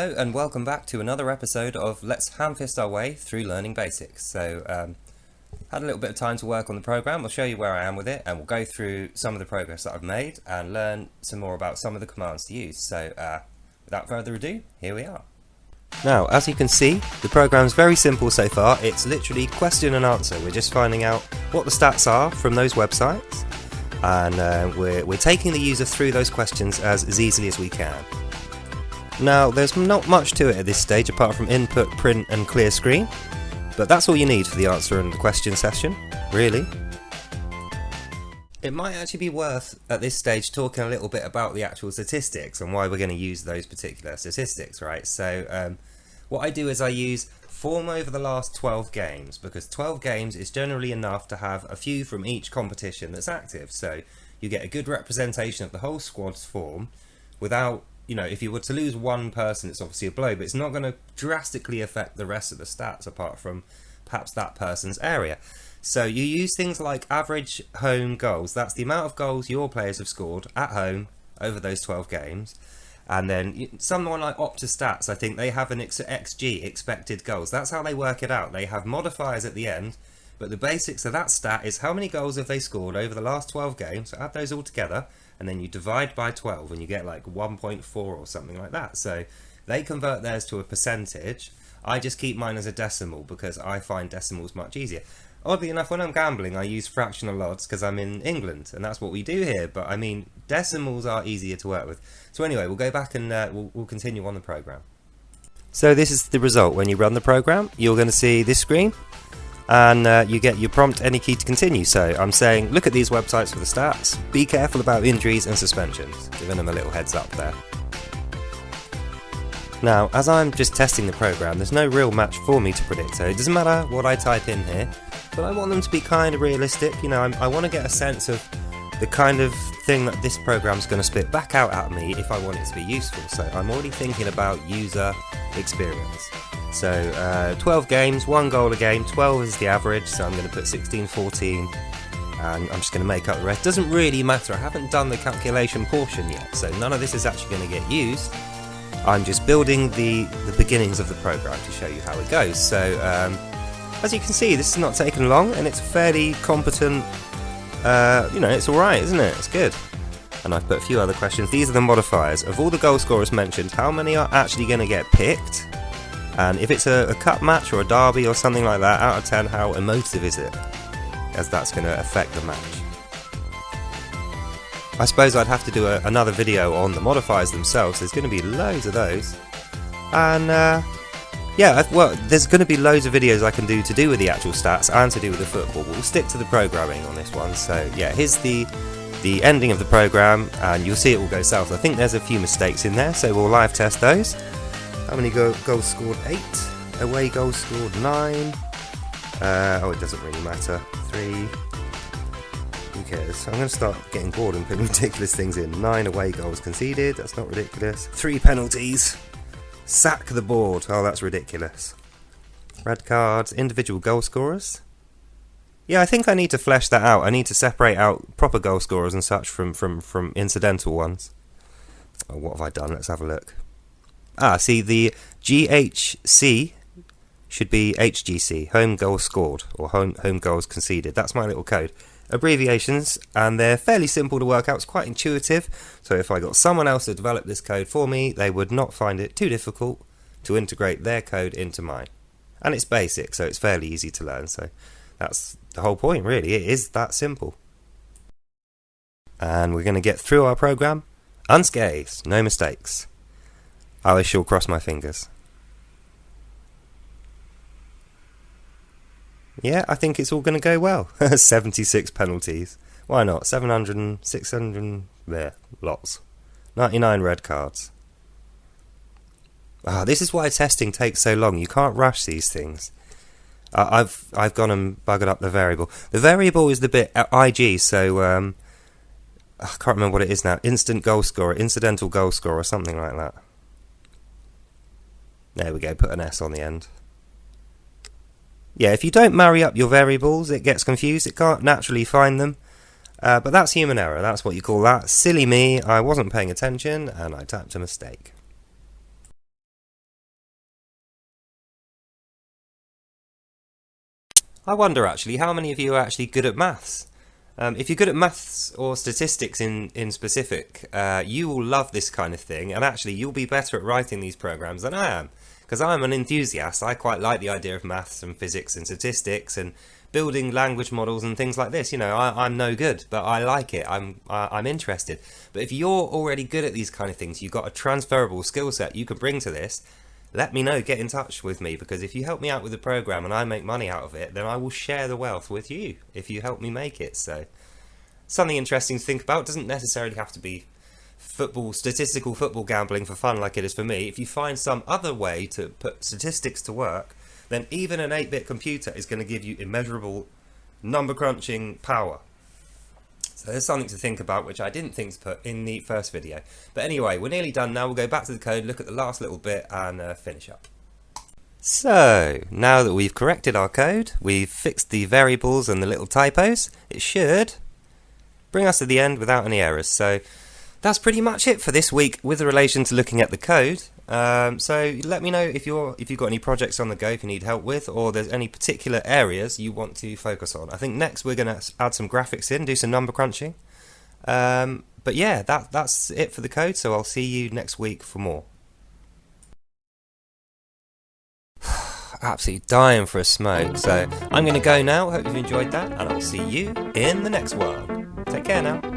Hello and welcome back to another episode of Let's Ham-fist our way through learning basics. Had a little bit of time to work on the program. I'll show you where I am with it and we'll go through some of the progress that I've made and learn some more about some of the commands to use. Without further ado, here we are. Now, as you can see, the program's very simple so far. It's literally question and answer. We're just finding out what the stats are from those websites and we're taking the user through those questions as easily as we can. Now, there's not much to it at this stage apart from input, print and clear screen, but that's all you need for the answer and the question session, really. It might actually be worth, at this stage, talking a little bit about the actual statistics and why we're going to use those particular statistics, right? What I do is I use form over the last 12 games, because 12 games is generally enough to have a few from each competition that's active, so you get a good representation of the whole squad's form without, if you were to lose one person, it's obviously a blow, but it's not going to drastically affect the rest of the stats apart from perhaps that person's area. So you use things like average home goals. That's the amount of goals your players have scored at home over those 12 games. And then someone like OptaStats, I think they have an XG, expected goals. That's how they work it out. They have modifiers at the end, but the basics of that stat is how many goals have they scored over the last 12 games. So add those all together. And then you divide by 12 and you get like 1.4 or something like that. So they convert theirs to a percentage. I just keep mine as a decimal because I find decimals much easier. Oddly enough, when I'm gambling, I use fractional odds because I'm in England and that's what we do here. But I mean, decimals are easier to work with. So anyway, we'll go back and we'll continue on the program. So this is the result. When you run the program, you're going to see this screen. And you get your prompt any key to continue. So I'm saying look at these websites for the stats, be careful about injuries and suspensions, giving them a little heads up there. Now, as I'm just testing the program, there's no real match for me to predict, so it doesn't matter what I type in here, but I want them to be kind of realistic. I want to get a sense of the kind of thing that this program's going to spit back out at me if I want it to be useful. So I'm already thinking about user experience. So 12 games, 1 goal a game, 12 is the average, so I'm going to put 16, 14, and I'm just going to make up the rest. Doesn't really matter, I haven't done the calculation portion yet, so none of this is actually going to get used. I'm just building the beginnings of the program to show you how it goes. So as you can see, this is not taking long, and it's fairly competent, it's alright, isn't it? It's good. And I've put a few other questions. These are the modifiers. Of all the goal scorers mentioned, how many are actually going to get picked? And if it's a cup match or a derby or something like that, out of 10, how emotive is it? As that's going to affect the match. I suppose I'd have to do another video on the modifiers themselves. There's going to be loads of those. And there's going to be loads of videos I can do to do with the actual stats and to do with the football. But we'll stick to the programming on this one. So yeah, here's the ending of the program, and you'll see it will go south. I think there's a few mistakes in there, so we'll live test those. How many goals scored? 8. Away goals scored 9. It doesn't really matter. 3. Who cares? I'm going to start getting bored and putting ridiculous things in. 9 away goals conceded. That's not ridiculous. 3 penalties. Sack the board. Oh, that's ridiculous. Red cards. Individual goal scorers. Yeah, I think I need to flesh that out. I need to separate out proper goal scorers and such from incidental ones. Oh, what have I done? Let's have a look. See, the GHC should be HGC, home goals scored, or home goals conceded. That's my little code. Abbreviations, and they're fairly simple to work out. It's quite intuitive, so if I got someone else to develop this code for me, they would not find it too difficult to integrate their code into mine. And it's basic, so it's fairly easy to learn, so that's the whole point, really. It is that simple. And we're going to get through our program unscathed, no mistakes. I shall cross my fingers. Yeah, I think it's all going to go well. 76 penalties. Why not? 700, 600, there, lots. 99 red cards. This is why testing takes so long. You can't rush these things. I've gone and buggered up the variable. The variable is the bit IG, so I can't remember what it is now. Instant goal scorer, incidental goal scorer, or something like that. There we go, put an S on the end. Yeah, if you don't marry up your variables, it gets confused. It can't naturally find them. But that's human error. That's what you call that. Silly me, I wasn't paying attention and I typed a mistake. I wonder actually how many of you are actually good at maths. If you're good at maths or statistics in specific, you will love this kind of thing, and actually you'll be better at writing these programs than I am. Because I'm an enthusiast, I quite like the idea of maths and physics and statistics and building language models and things like this. You know, I'm no good, but I like it. I'm interested. But if you're already good at these kind of things, you've got a transferable skill set you can bring to this. Let me know, get in touch with me, because if you help me out with the program and I make money out of it, then I will share the wealth with you if you help me make it. So something interesting to think about. It doesn't necessarily have to be statistical football gambling for fun like it is for me. If you find some other way to put statistics to work, then even an 8-bit computer is going to give you immeasurable number crunching power. So there's something to think about, which I didn't think to put in the first video. But anyway, we're nearly done now. We'll go back to the code, look at the last little bit and finish up. So, now that we've corrected our code, we've fixed the variables and the little typos, it should bring us to the end without any errors. So that's pretty much it for this week with relation to looking at the code. So let me know if you've got any projects on the go, if you need help with, or there's any particular areas you want to focus on. I think next we're going to add some graphics in, do some number crunching. But yeah, that's it for the code, so I'll see you next week for more. Absolutely dying for a smoke, so I'm going to go now. Hope you've enjoyed that, and I'll see you in the next one. Take care now.